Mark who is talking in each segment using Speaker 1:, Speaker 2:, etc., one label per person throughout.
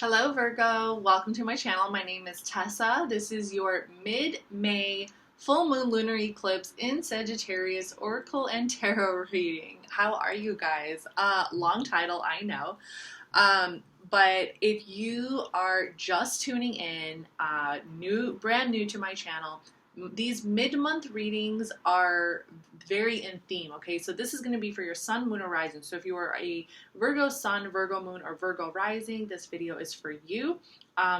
Speaker 1: Hello Virgo, welcome to my channel. My name is Tessa. This is your mid-May full moon lunar eclipse in Sagittarius Oracle and Tarot reading. How are you guys? Long title, I know. But if you are just tuning in, brand new to my channel, these mid-month readings are very in theme, okay? So this is going to be for your sun, moon, or rising. So if you are a Virgo sun, Virgo moon, or Virgo rising, this video is for you.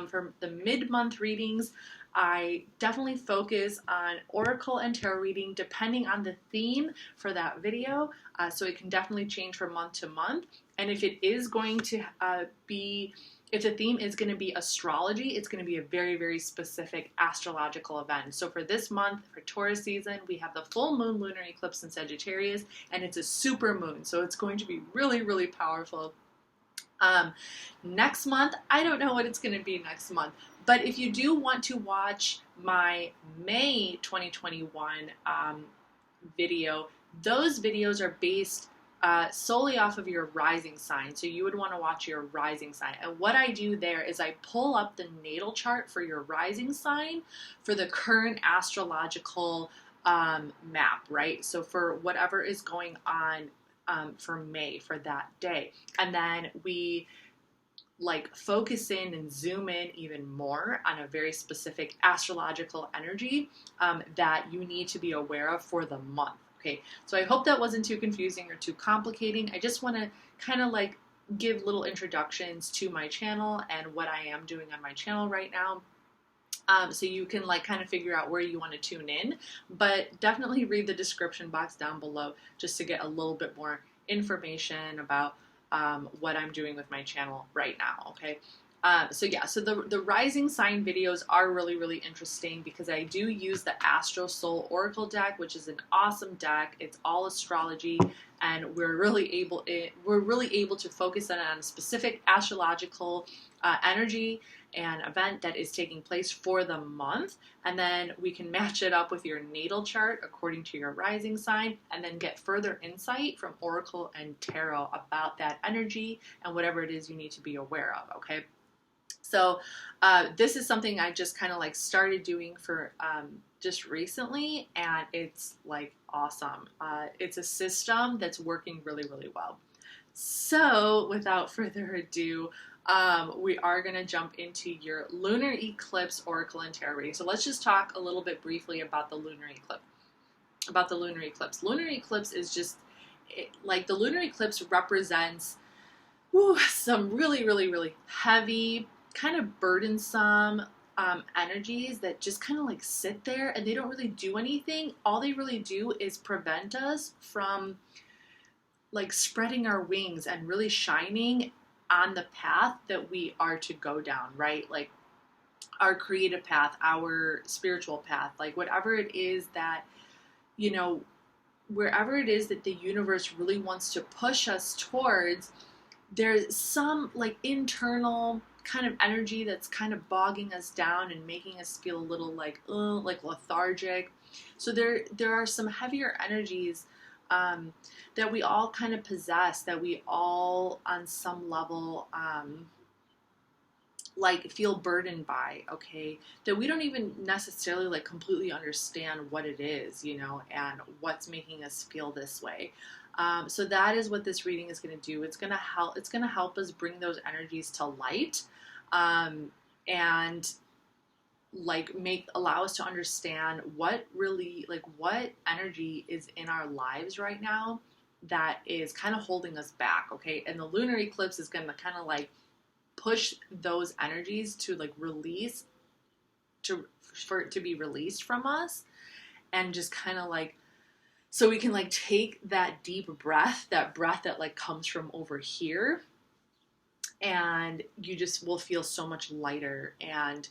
Speaker 1: For the mid-month readings, I definitely focus on oracle and tarot reading depending on the theme for that video. So it can definitely change from month to month. And if it is going to if the theme is going to be astrology, it's going to be a very, very specific astrological event. So for this month, for Taurus season, we have the full moon lunar eclipse in Sagittarius, and it's a super moon. So it's going to be really, really powerful. Next month, I don't know what it's going to be next month, but if you do want to watch my May 2021 video, those videos are based solely off of your rising sign. So you would want to watch your rising sign. And what I do there is I pull up the natal chart for your rising sign for the current astrological map, right? So for whatever is going on for May for that day. And then we like focus in and zoom in even more on a very specific astrological energy that you need to be aware of for the month. Okay, so I hope that wasn't too confusing or too complicating. I just want to kind of like give little introductions to my channel and what I am doing on my channel right now. So you can like kind of figure out where you want to tune in, but definitely read the description box down below just to get a little bit more information about what I'm doing with my channel right now, okay? So the rising sign videos are really, really interesting because I do use the Astro Soul Oracle deck, which is an awesome deck. It's all astrology, and we're really able to focus in on a specific astrological energy and event that is taking place for the month, and then we can match it up with your natal chart according to your rising sign, and then get further insight from Oracle and Tarot about that energy and whatever it is you need to be aware of, okay? So this is something I just kind of like started doing for just recently, and it's like awesome. It's a system that's working really, really well. So without further ado, we are going to jump into your lunar eclipse oracle and tarot reading. So let's just talk a little bit briefly about the lunar eclipse. Lunar eclipse is just like the lunar eclipse represents some really, really, really heavy, kind of burdensome energies that just kind of like sit there and they don't really do anything. All they really do is prevent us from like spreading our wings and really shining on the path that we are to go down, right? Like our creative path, our spiritual path, like whatever it is that, you know, wherever it is that the universe really wants to push us towards, there's some like internal kind of energy that's kind of bogging us down and making us feel a little like lethargic. So there are some heavier energies that we all kind of possess, that we all on some level like feel burdened by, okay, that we don't even necessarily like completely understand what it is, you know, and what's making us feel this way. So that is what this reading is going to do. It's going to help us bring those energies to light, and like allow us to understand what energy is in our lives right now that is kind of holding us back, okay? And the lunar eclipse is going to kind of like push those energies to like release, for it to be released from us, and just kind of like, so we can like take that deep breath, that like comes from over here, and you just will feel so much lighter, and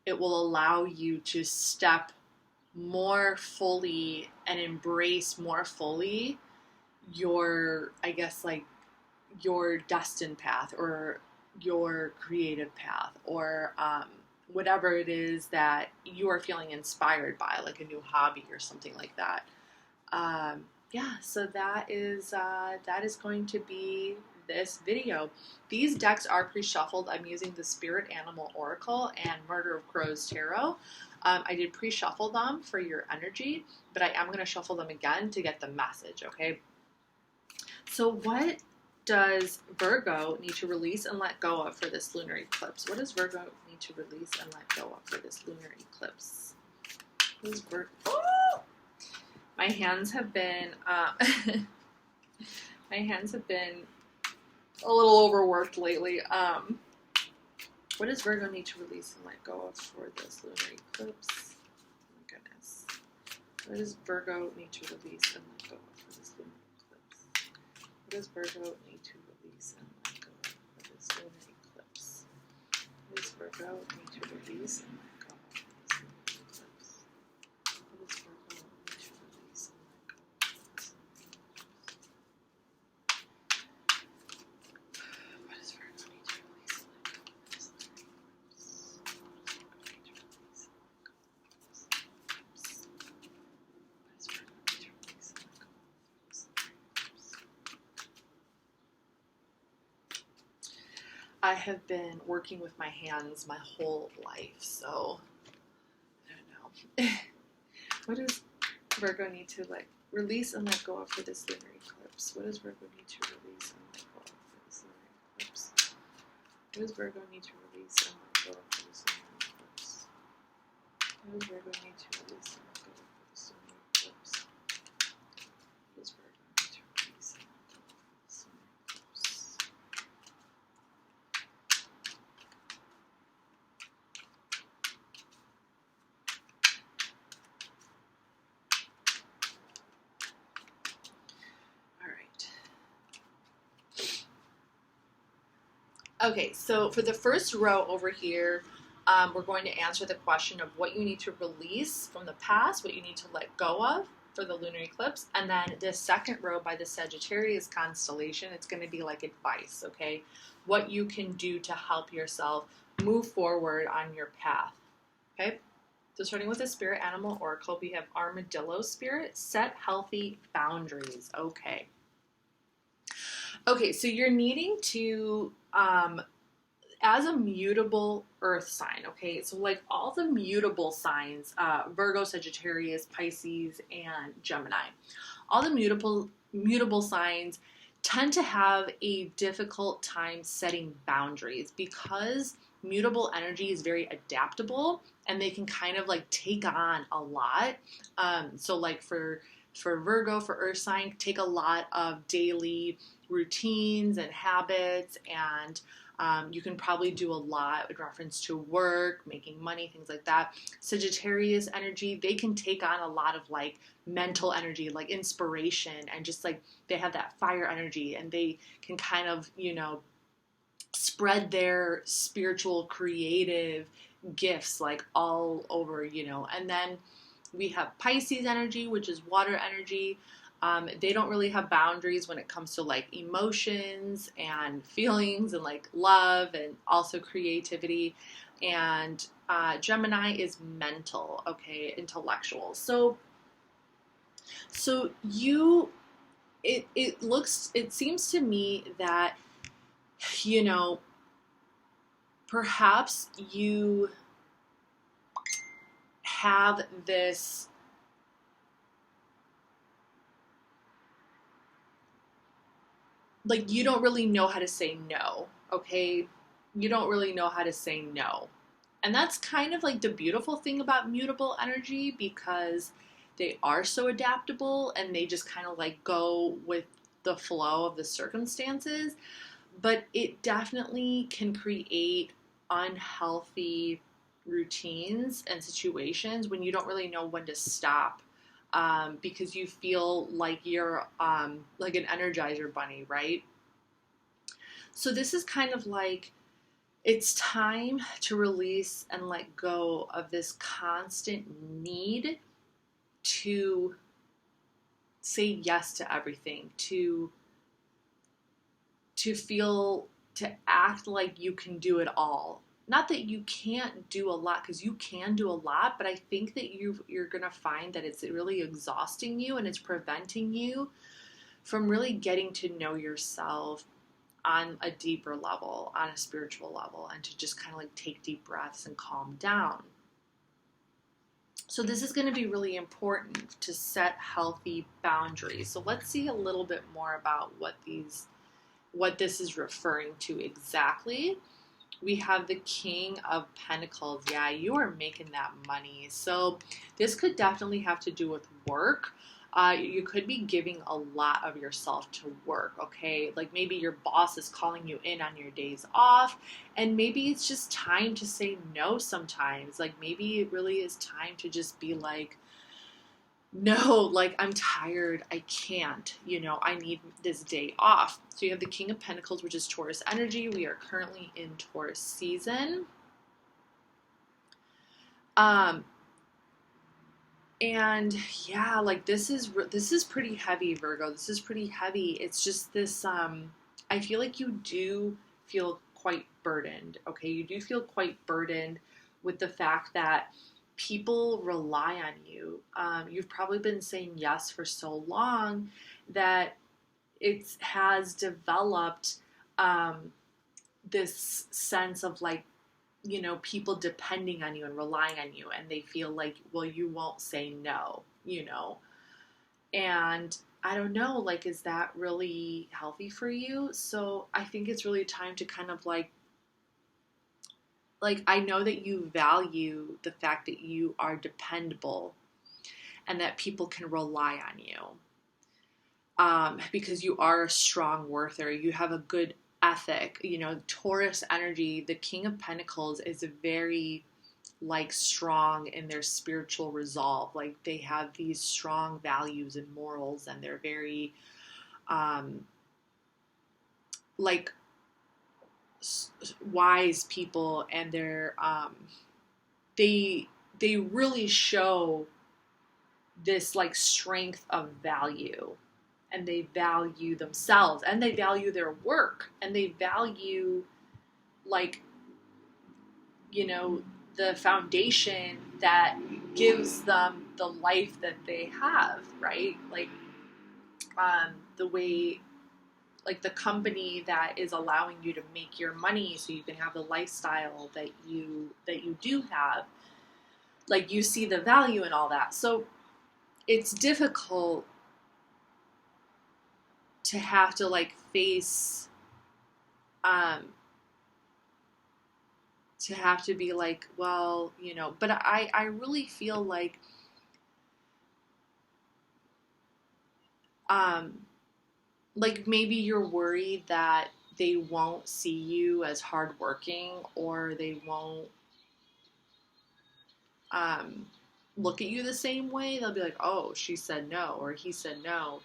Speaker 1: it will allow you to step more fully and embrace more fully your, I guess, like your destined path or your creative path, or whatever it is that you are feeling inspired by, like a new hobby or something like that. Yeah, so that is going to be this video. These decks are pre-shuffled. I'm using the Spirit Animal Oracle and Murder of Crows Tarot. I did pre-shuffle them for your energy, but I am going to shuffle them again to get the message, okay? So what does Virgo need to release and let go of for this lunar eclipse? What does Virgo need to release and let go of for this lunar eclipse? What is Virgo? Oh! My hands have been my hands have been a little overworked lately. What does Virgo need to release and let go of for this lunar eclipse? Oh my goodness. What does Virgo need to release and let go of for this lunar eclipse? What does Virgo need to release and let go of for this lunar eclipse? What does Virgo need to release and let go of for this lunar eclipse? What does Virgo need to release and let go of for this lunar eclipse? What does Virgo need to release and let go of for this lunar eclipse? What does Virgo need to release and let go of for this lunar eclipse? What does Virgo need to release and let go of for this lunar eclipse? I have been working with my hands my whole life, so I don't know. What does Virgo need to release and let go of for this lunar eclipse? What does Virgo need to release and let go of for this lunar eclipse? What does Virgo need to release and let go of for this lunar eclipse? What does Virgo need to release and let go of for this lunar eclipse? What does Virgo need to release and let go of for this lunar eclipse? All right. Okay, so for the first row over here, we're going to answer the question of what you need to release from the past, what you need to let go of for the lunar eclipse. And then the second row by the Sagittarius constellation, it's going to be like advice, okay? What you can do to help yourself move forward on your path, okay? So starting with the Spirit Animal Oracle, we have Armadillo Spirit, set healthy boundaries, okay. Okay, so you're needing to, as a mutable earth sign, okay, so like all the mutable signs, Virgo, Sagittarius, Pisces, and Gemini, all the mutable signs tend to have a difficult time setting boundaries because mutable energy is very adaptable and they can kind of like take on a lot. So like for Virgo, for earth sign, take a lot of daily routines and habits, and you can probably do a lot in reference to work, making money, things like that. Sagittarius energy, they can take on a lot of like mental energy, like inspiration, and just like they have that fire energy, and they can kind of, you know, spread their spiritual creative gifts like all over, you know. And then we have Pisces energy, which is water energy. They don't really have boundaries when it comes to like emotions and feelings and like love and also creativity. And Gemini is mental, okay, intellectual. So it seems to me that, you know, perhaps you have this like you don't really know how to say no, okay? You don't really know how to say no. And that's kind of like the beautiful thing about mutable energy, because they are so adaptable and they just kind of like go with the flow of the circumstances. But it definitely can create unhealthy routines and situations when you don't really know when to stop. Because you feel like you're like an Energizer bunny, right? So this is kind of like, it's time to release and let go of this constant need to say yes to everything, to feel, to act like you can do it all. Not that you can't do a lot, because you can do a lot, but I think that you're going to find that it's really exhausting you and it's preventing you from really getting to know yourself on a deeper level, on a spiritual level, and to just kind of like take deep breaths and calm down. So this is going to be really important to set healthy boundaries. So let's see a little bit more about what this is referring to exactly. We have the King of Pentacles. Yeah, you are making that money. So this could definitely have to do with work. You could be giving a lot of yourself to work, okay? Like maybe your boss is calling you in on your days off, and maybe it's just time to say no sometimes. Like maybe it really is time to just be like, no, like I'm tired, I can't, I need this day off. So you have the King of Pentacles, which is Taurus energy. We are currently in Taurus season. And yeah, like this is pretty heavy, Virgo. This is pretty heavy. It's just this, I feel like you do feel quite burdened, okay? You do feel quite burdened with the fact that people rely on you. You've probably been saying yes for so long that it has developed this sense of like, people depending on you and relying on you, and they feel like, well, you won't say no, and I don't know, like, is that really healthy for you? So I think it's really time to kind of like I know that you value the fact that you are dependable and that people can rely on you, because you are a strong worker. You have a good ethic. Taurus energy, the King of Pentacles is very like strong in their spiritual resolve. Like they have these strong values and morals, and they're very like wise people, and they're they really show this like strength of value. And they value themselves, and they value their work, and they value like, the foundation that gives them the life that they have, right? Like, the way, like the company that is allowing you to make your money so you can have the lifestyle that you do have, like you see the value in all that. So it's difficult to have to like face, to have to be like, well, but I really feel like, like maybe you're worried that they won't see you as hardworking, or they won't, look at you the same way. They'll be like, oh, she said no, or he said no.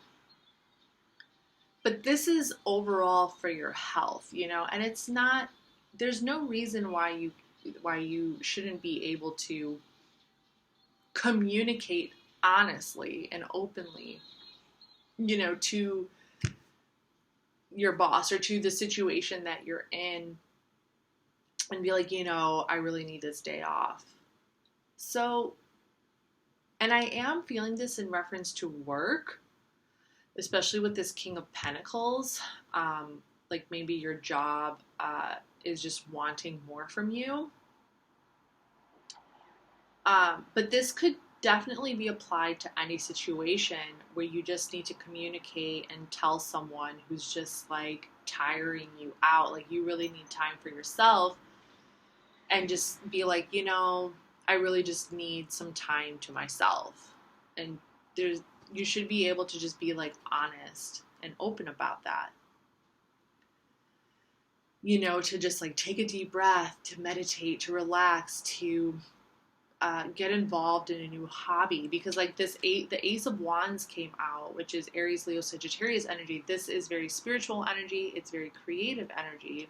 Speaker 1: But this is overall for your health, and it's not, there's no reason why you shouldn't be able to communicate honestly and openly, to your boss or to the situation that you're in, and be like, I really need this day off. So, and I am feeling this in reference to work, especially with this King of Pentacles. Like maybe your job is just wanting more from you. But this could definitely be applied to any situation where you just need to communicate and tell someone who's just like tiring you out. Like you really need time for yourself, and just be like, I really just need some time to myself. And you should be able to just be like honest and open about that. To just like take a deep breath, to meditate, to relax, to get involved in a new hobby. Because like the Ace of Wands came out, which is Aries, Leo, Sagittarius energy. This is very spiritual energy. It's very creative energy.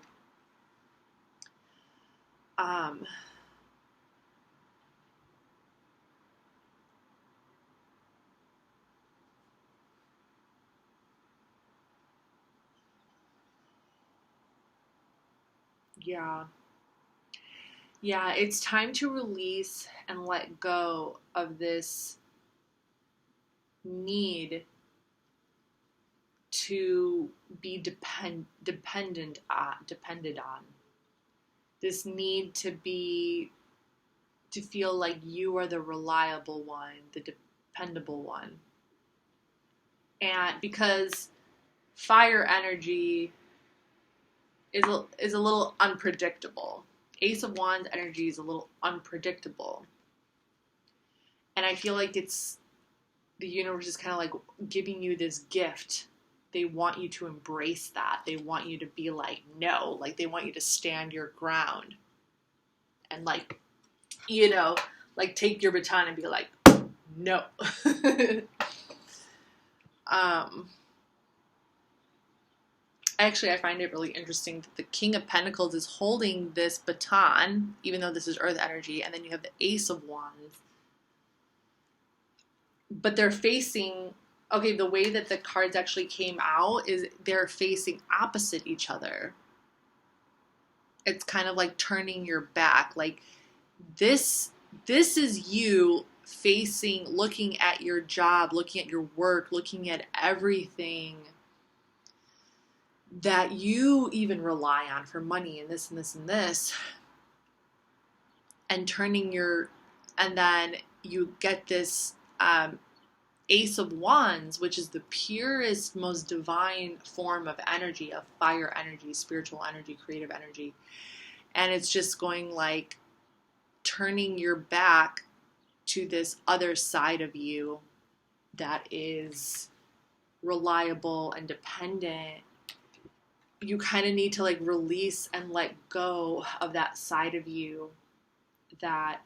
Speaker 1: Yeah, it's time to release and let go of this need to be depended on. This need to feel like you are the reliable one, the dependable one. And because fire energy is a little unpredictable. Ace of Wands energy is a little unpredictable. And I feel like it's the universe is kind of like giving you this gift. They want you to embrace that. They want you to be like, no, like they want you to stand your ground and like, you know, like take your baton and be like, no. Actually, I find it really interesting that the King of Pentacles is holding this baton, even though this is Earth energy, and then you have the Ace of Wands. But they're facing, okay, the way that the cards actually came out is they're facing opposite each other. It's kind of like turning your back. Like this is you facing, looking at your job, looking at your work, looking at everything that you even rely on for money and this and this and this, and and then you get this Ace of Wands, which is the purest, most divine form of energy, of fire energy, spiritual energy, creative energy. And it's just going like turning your back to this other side of you that is reliable and dependent. You kind of need to like release and let go of that side of you, that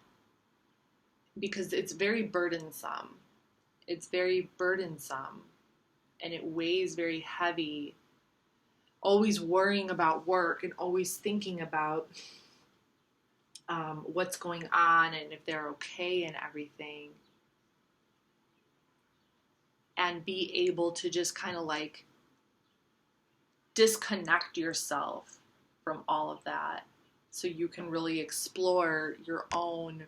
Speaker 1: because it's very burdensome. It's very burdensome and it weighs very heavy. Always worrying about work and always thinking about what's going on and if they're okay and everything. And be able to just kind of like disconnect yourself from all of that so you can really explore your own,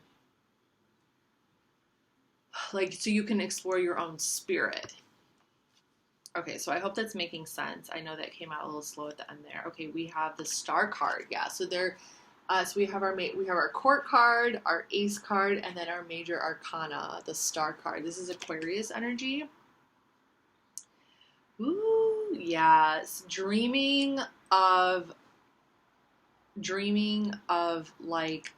Speaker 1: like, so you can explore your own spirit. Okay, so I hope that's making sense. I know that came out a little slow at the end there. Okay, we have the Star card. Yeah, so so we have our Court card, our Ace card, and then our Major Arcana, the Star card. This is Aquarius energy. Ooh, yes. Dreaming of like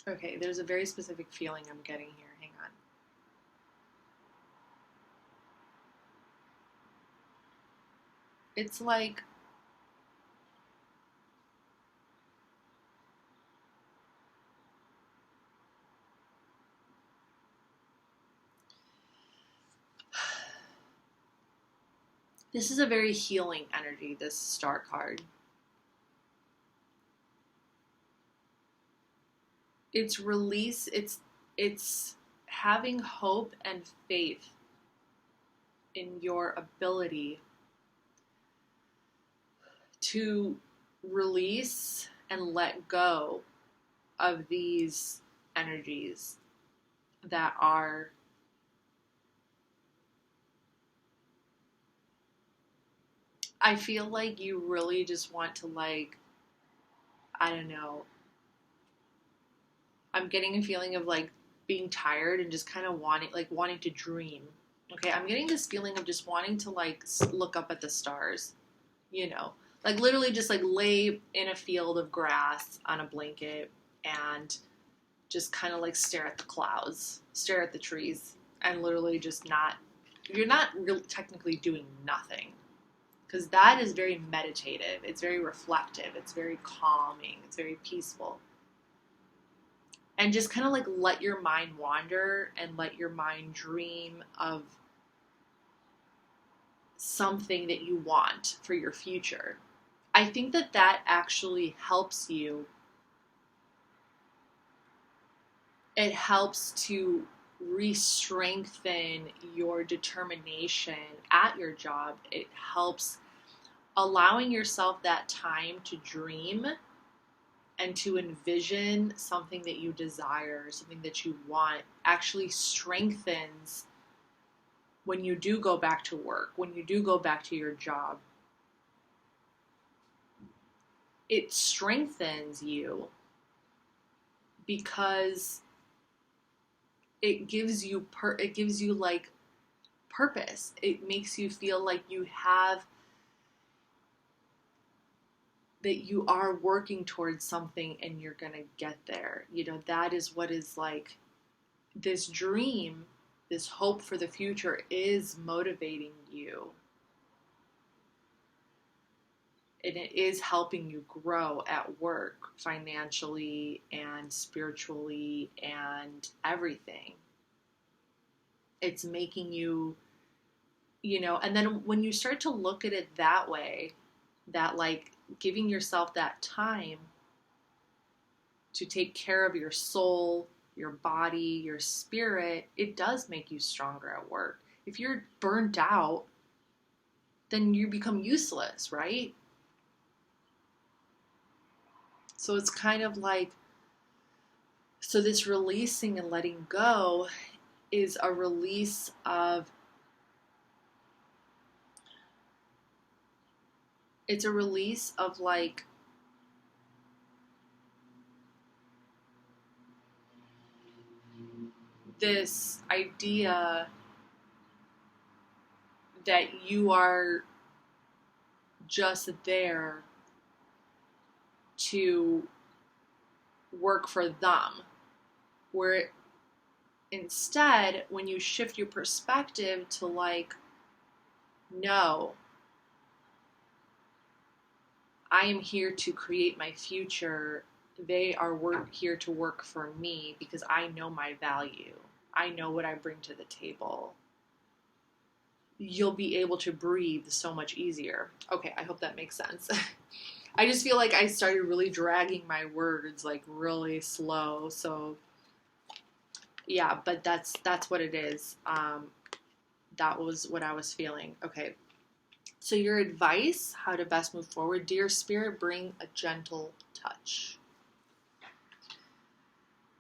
Speaker 1: okay, there's a very specific feeling I'm getting here. Hang on. It's like this is a very healing energy, this Star card. It's release, it's having hope and faith in your ability to release and let go of these energies that are I feel like you really just want to like, I don't know, I'm getting a feeling of like being tired and just kind of wanting to dream. Okay, I'm getting this feeling of just wanting to like look up at the stars, you know, like literally just like lay in a field of grass on a blanket and just kind of like stare at the clouds, stare at the trees, and literally just you're not really technically doing nothing, because that is very meditative, it's very reflective, it's very calming, it's very peaceful. And just kind of like let your mind wander and let your mind dream of something that you want for your future. I think that actually helps you. It helps to re-strengthen your determination at your job. It helps allowing yourself that time to dream and to envision something that you desire, something that you want, actually strengthens when you do go back to work, when you do go back to your job. It strengthens you because it gives you like purpose. It makes you feel like you have, that you are working towards something and you're gonna get there. You know, that is what is like this dream, this hope for the future is motivating you. And it is helping you grow at work, financially and spiritually and everything. It's making you, you know, and then when you start to look at it that way, that like giving yourself that time to take care of your soul, your body, your spirit, it does make you stronger at work. If you're burnt out, then you become useless, right? So it's kind of like, so this releasing and letting go is a release of, it's a release of like this idea that you are just there to work for them, where instead, when you shift your perspective to like, no, I am here to create my future. They are here to work for me because I know my value. I know what I bring to the table. You'll be able to breathe so much easier. Okay, I hope that makes sense. I just feel like I started really dragging my words like really slow. So yeah, but that's what it is. That was what I was feeling. Okay. So your advice, how to best move forward. Dear Spirit, bring a gentle touch.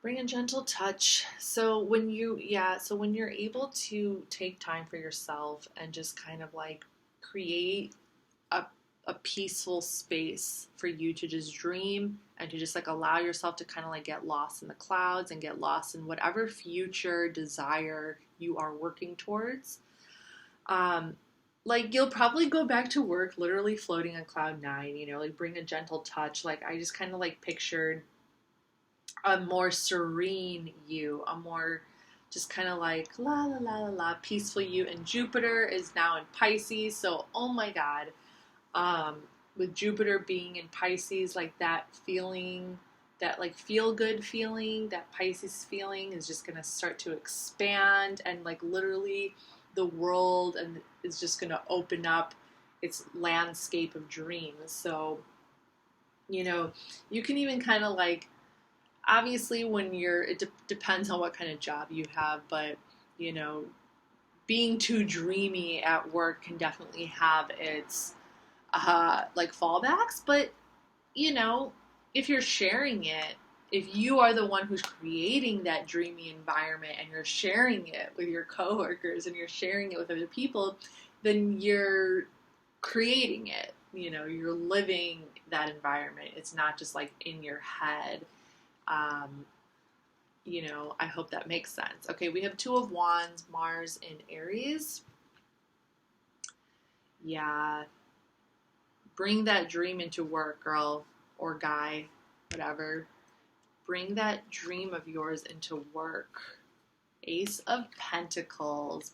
Speaker 1: Bring a gentle touch. So when you're able to take time for yourself and just kind of like create a peaceful space for you to just dream and to just like allow yourself to kind of like get lost in the clouds and get lost in whatever future desire you are working towards. Like you'll probably go back to work literally floating on cloud 9, you know, like bring a gentle touch. Like I just kind of like pictured a more serene you, a more just kind of like la la la la la peaceful you. And Jupiter is now in Pisces, so oh my god, with Jupiter being in Pisces, like that feeling, that like feel good feeling, that Pisces feeling is just gonna start to expand, and like literally the world and is just gonna open up its landscape of dreams. So, you know, you can even kind of like, obviously when it depends on what kind of job you have, but you know, being too dreamy at work can definitely have its like fallbacks. But you know, if you're sharing it, if you are the one who's creating that dreamy environment and you're sharing it with your coworkers and you're sharing it with other people, then you're creating it. You know, you're living that environment. It's not just like in your head. You know, I hope that makes sense. Okay, we have 2 of Wands, Mars in Aries. Yeah. Bring that dream into work, girl or guy, whatever. Bring that dream of yours into work. Ace of Pentacles.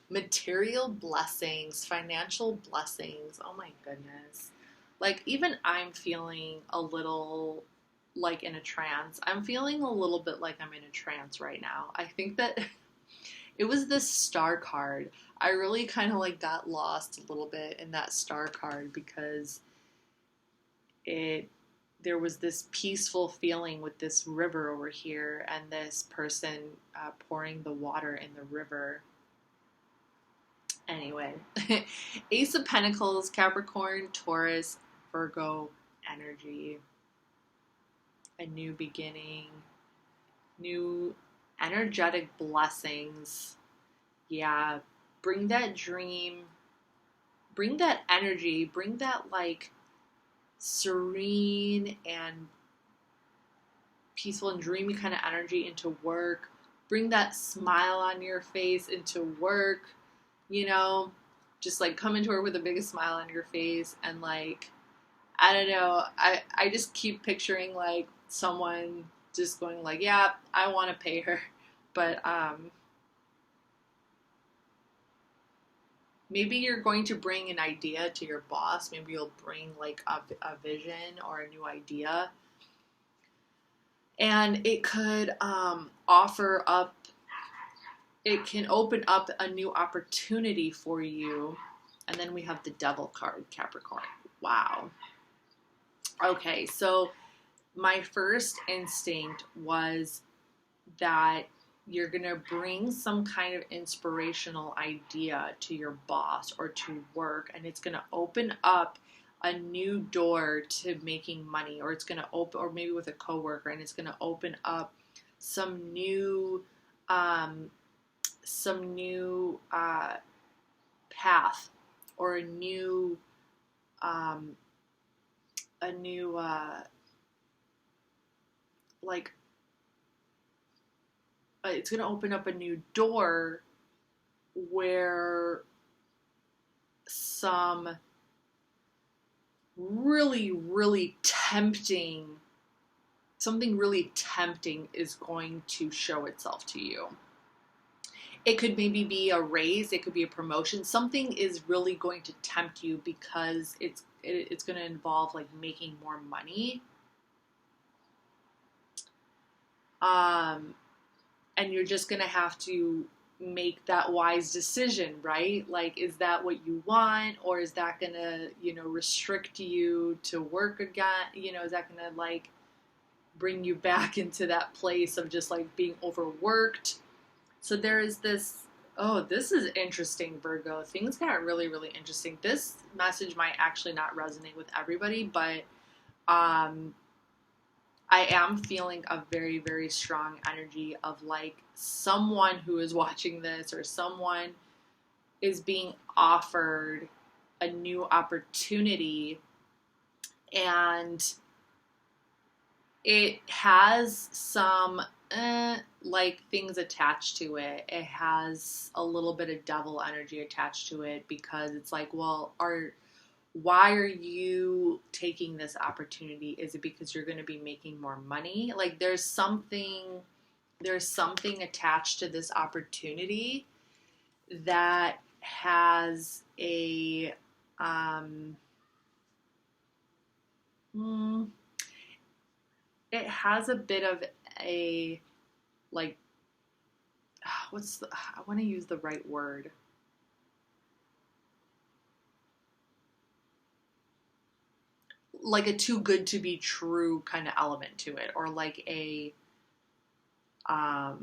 Speaker 1: Material blessings, financial blessings. Oh my goodness. Like even I'm feeling a little like in a trance. I'm feeling a little bit like I'm in a trance right now. I think that it was this star card. I really kind of like got lost a little bit in that star card because there was this peaceful feeling with this river over here and this person pouring the water in the river. Anyway, Ace of Pentacles, Capricorn, Taurus, Virgo energy. a new beginning, new energetic blessings. Yeah, bring that dream, bring that energy, bring that like serene and peaceful and dreamy kind of energy into work. Bring that smile on your face into work, you know, just like come into work with the biggest smile on your face. And like, I don't know, I just keep picturing like someone just going like, yeah, I want to pay her. But maybe you're going to bring an idea to your boss. Maybe you'll bring like a vision or a new idea. And it could offer up, it can open up a new opportunity for you. And then we have the Devil card, Capricorn. Wow. Okay, so my first instinct was that you're going to bring some kind of inspirational idea to your boss or to work, and it's going to open up a new door to making money, or it's going to open, or maybe with a coworker, and it's going to open up some new path, or a new like it's going to open up a new door where some really, really tempting, something really tempting is going to show itself to you. It could maybe be a raise, it could be a promotion. Something is really going to tempt you because it's going to involve like making more money. And you're just going to have to make that wise decision, right? Like, is that what you want? Or is that going to, restrict you to work again? Is that going to like bring you back into that place of just like being overworked? So there is this, oh, this is interesting, Virgo. Things got really, really interesting. This message might actually not resonate with everybody, but I am feeling a very, very strong energy of like someone who is watching this, or someone is being offered a new opportunity, and it has some like things attached to it. It has a little bit of devil energy attached to it, because it's like, well, why are you taking this opportunity? Is it because you're going to be making more money? Like there's something attached to this opportunity that has a, it has a bit of a, like, I want to use the right word. Like a too good to be true kind of element to it, or like a, I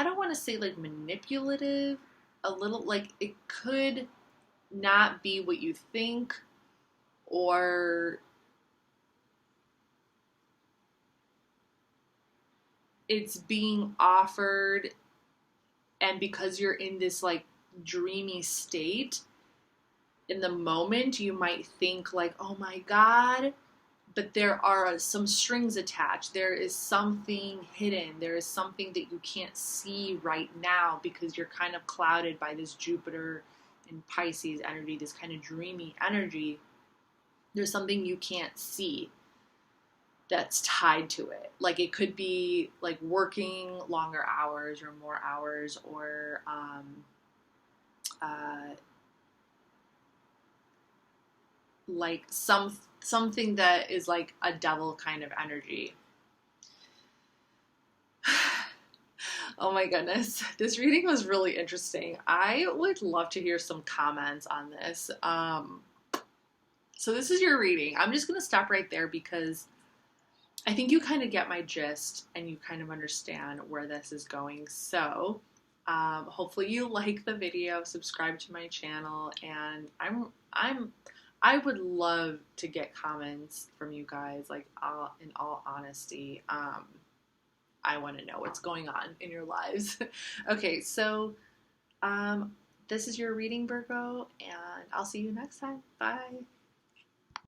Speaker 1: don't want to say like manipulative, a little, like it could not be what you think, or it's being offered, and because you're in this like dreamy state in the moment, you might think like, oh my God, but there are some strings attached. There is something hidden. There is something that you can't see right now because you're kind of clouded by this Jupiter and Pisces energy, this kind of dreamy energy. There's something you can't see that's tied to it. Like it could be like working longer hours or more hours, or like something that is like a devil kind of energy. Oh my goodness, this reading was really interesting. I would love to hear some comments on this. So this is your reading. I'm just going to stop right there because I think you kind of get my gist and you kind of understand where this is going. So Hopefully you like the video, subscribe to my channel, and I would love to get comments from you guys, like in all honesty. I want to know what's going on in your lives. Okay, so this is your reading, Virgo, and I'll see you next time. Bye.